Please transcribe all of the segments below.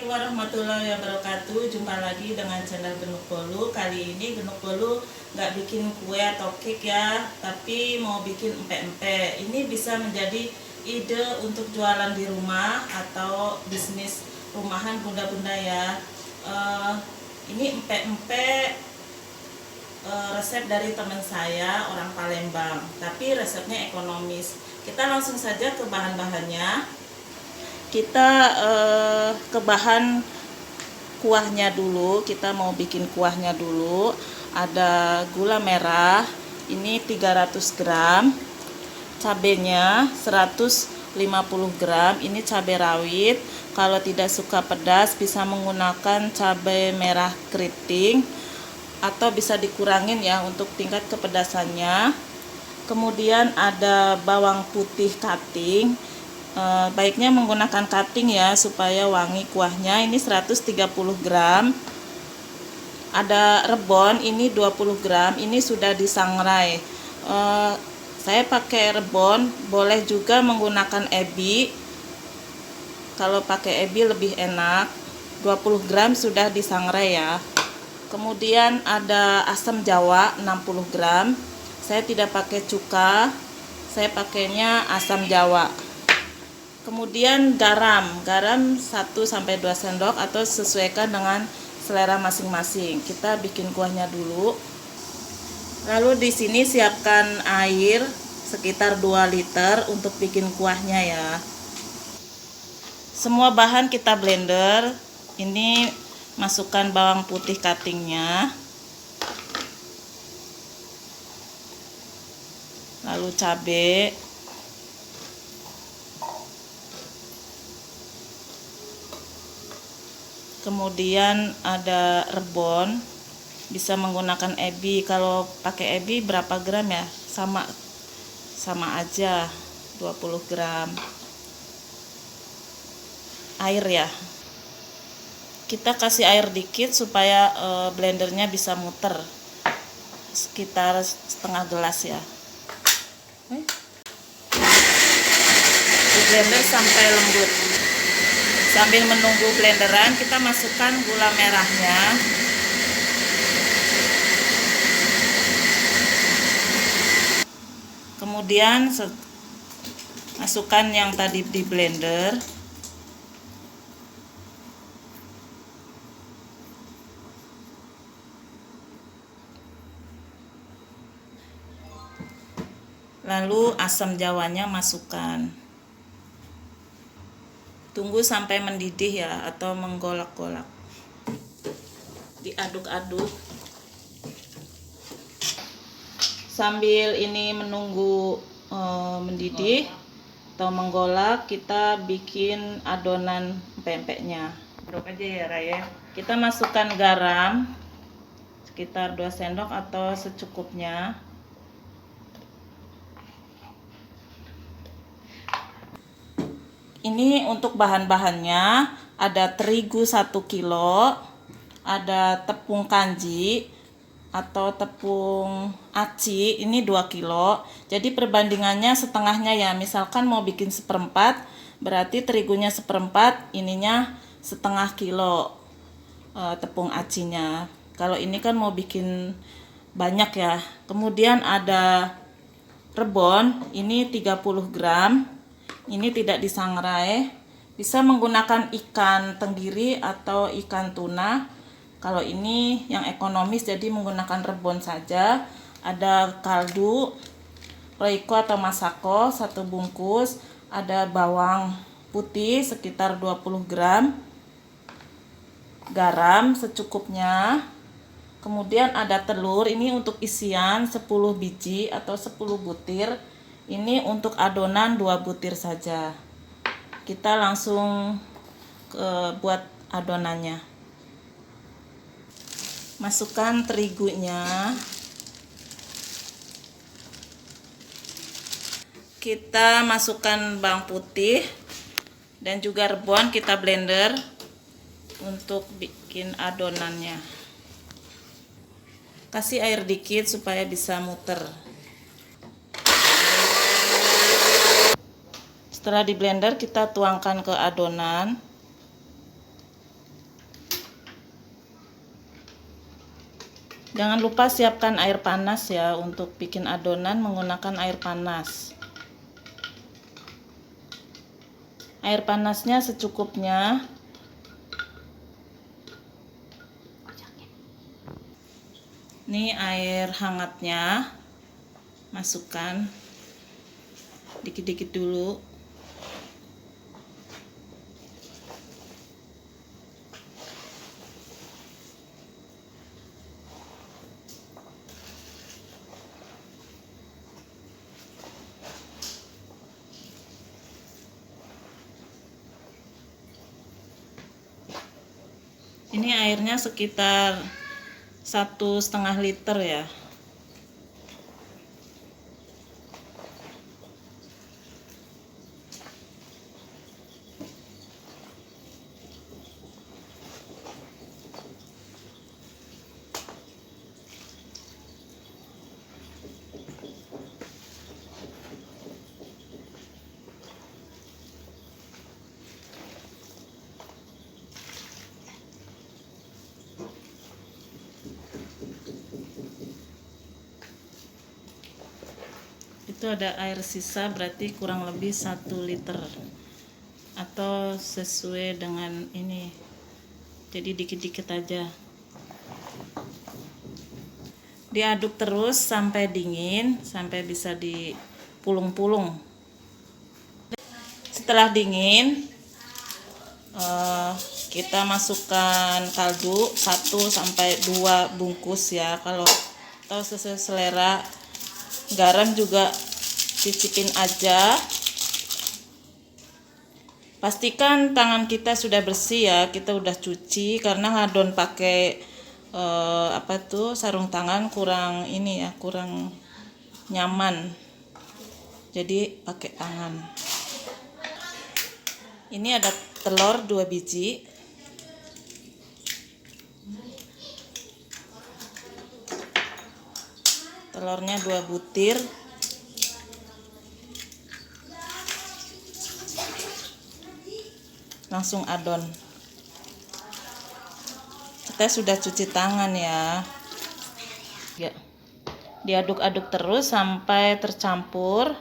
warahmatullahi wabarakatuh. Jumpa lagi dengan channel Genuk Bolu. Kali ini Genuk Bolu nggak bikin kue atau cake ya, tapi mau bikin empek-empek. Ini bisa menjadi ide untuk jualan di rumah atau bisnis rumahan bunda-bunda ya. Ini empek-empek resep dari teman saya orang Palembang, tapi resepnya ekonomis. Kita langsung saja ke bahan-bahannya. Kita ke bahan kuahnya dulu. Kita mau bikin kuahnya dulu. Ada gula merah, ini 300 gram, cabenya 150 gram, ini cabai rawit. Kalau tidak suka pedas bisa menggunakan cabai merah keriting atau bisa dikurangin ya untuk tingkat kepedasannya. Kemudian ada bawang putih cutting. Baiknya menggunakan cutting ya supaya wangi kuahnya. Ini 130 gram. Ada rebon, ini 20 gram. Ini sudah disangrai. Saya pakai rebon, boleh juga menggunakan ebi. Kalau pakai ebi lebih enak. 20 gram sudah disangrai ya. Kemudian ada asam jawa 60 gram. Saya tidak pakai cuka, saya pakainya asam jawa. Kemudian garam 1-2 sendok atau sesuaikan dengan selera masing-masing. Kita bikin kuahnya dulu. Lalu di sini siapkan air sekitar 2 liter untuk bikin kuahnya ya. Semua bahan kita blender. Ini masukkan bawang putih cuttingnya, lalu cabai, kemudian ada rebon, bisa menggunakan ebi. Kalau pakai ebi berapa gram ya, sama aja 20 gram. Air ya, kita kasih air dikit supaya blendernya bisa muter, sekitar setengah gelas ya. Di blender sampai lembut. Sambil menunggu blenderan, kita masukkan gula merahnya. Kemudian masukkan yang tadi di blender. Lalu asam jawanya masukkan. Tunggu sampai mendidih ya, atau menggolak-golak. Diaduk-aduk. Sambil ini menunggu mendidih atau menggolak, kita bikin adonan pempeknya. Aduk aja ya Raya. Kita masukkan garam sekitar 2 sendok atau secukupnya. Ini untuk bahan-bahannya, ada terigu 1 kilo, ada tepung kanji atau tepung aci, ini 2 kilo. Jadi perbandingannya setengahnya ya, misalkan mau bikin 1/4, berarti terigunya 1/4, ininya setengah kilo tepung acinya. Kalau ini kan mau bikin banyak ya. Kemudian ada rebon, ini 30 gram. Ini tidak disangrai, bisa menggunakan ikan tenggiri atau ikan tuna. Kalau ini yang ekonomis jadi menggunakan rebon saja. Ada kaldu roiko atau masako 1 bungkus, ada bawang putih sekitar 20 gram, garam secukupnya. Kemudian ada telur, ini untuk isian 10 biji atau 10 butir. Ini untuk adonan 2 butir saja. Kita langsung buat adonannya. Masukkan terigunya. Kita masukkan bawang putih dan juga rebon, kita blender untuk bikin adonannya. Kasih air dikit supaya bisa muter. Setelah di blender, kita tuangkan ke adonan. Jangan lupa siapkan air panas ya untuk bikin adonan menggunakan air panas. Air panasnya secukupnya. Ini air hangatnya, masukkan dikit-dikit dulu. Ini airnya sekitar 1,5 liter ya. Itu ada air sisa, berarti kurang lebih 1 liter atau sesuai dengan ini, jadi dikit-dikit aja. Diaduk terus sampai dingin, sampai bisa dipulung-pulung. Setelah dingin, kita masukkan kaldu 1-2 bungkus ya, kalau atau sesuai selera. Garam juga cicipin aja. Pastikan tangan kita sudah bersih ya, kita udah cuci, karena ngadon pakai sarung tangan kurang ini ya, kurang nyaman. Jadi pakai tangan. Ini ada telur 2 biji. Telurnya 2 butir. Langsung adon. Kita sudah cuci tangan ya. Diaduk-aduk terus sampai tercampur.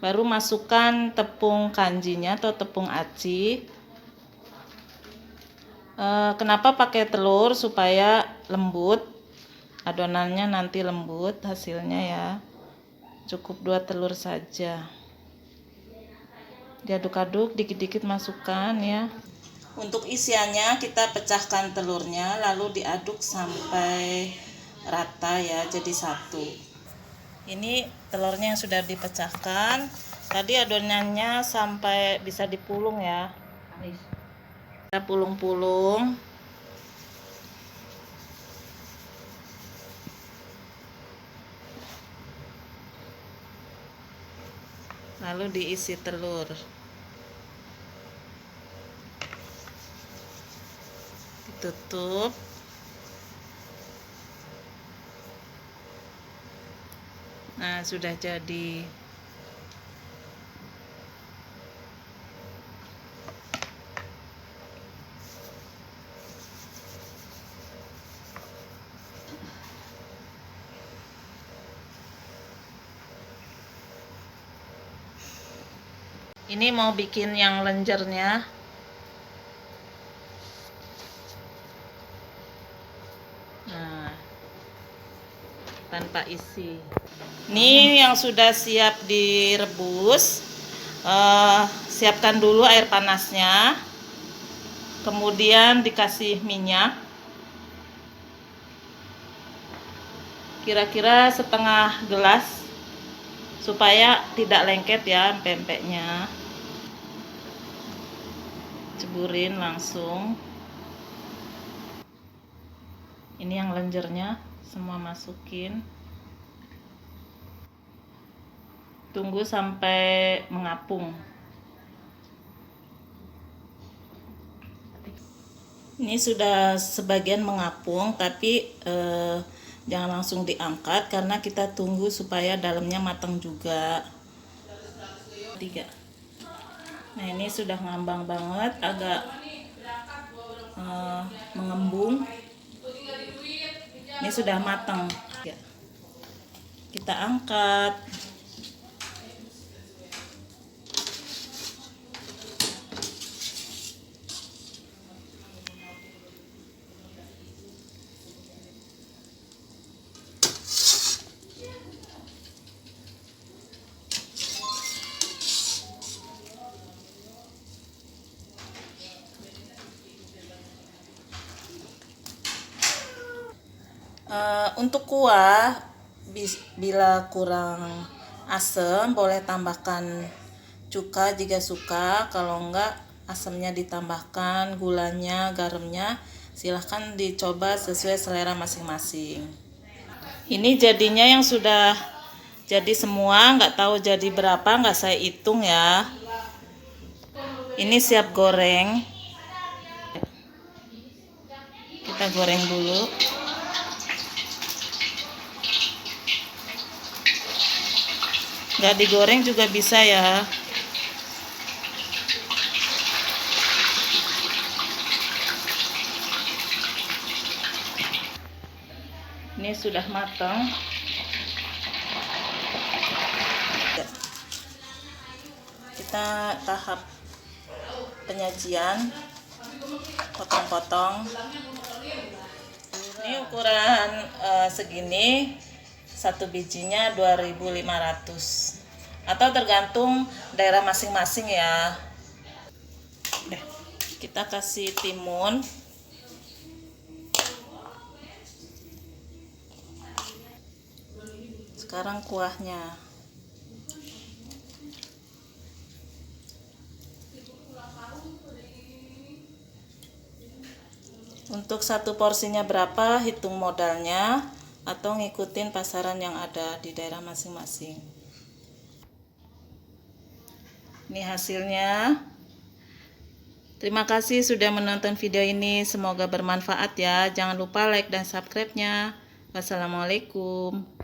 Baru masukkan tepung kanjinya atau tepung aci. Kenapa pakai telur? Supaya lembut. Adonannya nanti lembut hasilnya ya. Cukup 2 telur saja. Diaduk-aduk, dikit-dikit masukkan ya. Untuk isiannya kita pecahkan telurnya, lalu diaduk sampai rata ya, jadi satu. Ini telurnya yang sudah dipecahkan. Tadi adonannya sampai bisa dipulung ya. Kita pulung-pulung. Lalu diisi telur. Ditutup. Nah, sudah jadi. Ini mau bikin yang lenjernya. Nah, tanpa isi. Ini yang sudah siap direbus. Siapkan dulu air panasnya. Kemudian dikasih minyak. Kira-kira setengah gelas. Supaya tidak lengket ya pempeknya. Ceburin langsung. Ini yang lenjernya semua masukin. Tunggu sampai mengapung. Ini sudah sebagian mengapung, tapi jangan langsung diangkat karena kita tunggu supaya dalamnya matang juga. 3. Nah, ini sudah ngambang banget, agak mengembung. Ini sudah matang. Ya. Kita angkat. Untuk kuah, bila kurang asam boleh tambahkan cuka jika suka. Kalau enggak, asamnya ditambahkan, gulanya, garamnya silahkan dicoba sesuai selera masing-masing. Ini jadinya yang sudah jadi semua, nggak tahu jadi berapa, nggak saya hitung ya. Ini siap goreng. Kita goreng dulu. Nggak digoreng juga bisa ya. Ini sudah matang. Kita tahap penyajian, potong-potong. Ini ukuran segini, satu bijinya 2.500 atau tergantung daerah masing-masing ya. Kita kasih timun. Sekarang kuahnya. Untuk satu porsinya berapa, hitung modalnya atau ngikutin pasaran yang ada di daerah masing-masing. Ini hasilnya. Terima kasih sudah menonton video ini, semoga bermanfaat ya. Jangan lupa like dan subscribe-nya. Wassalamualaikum.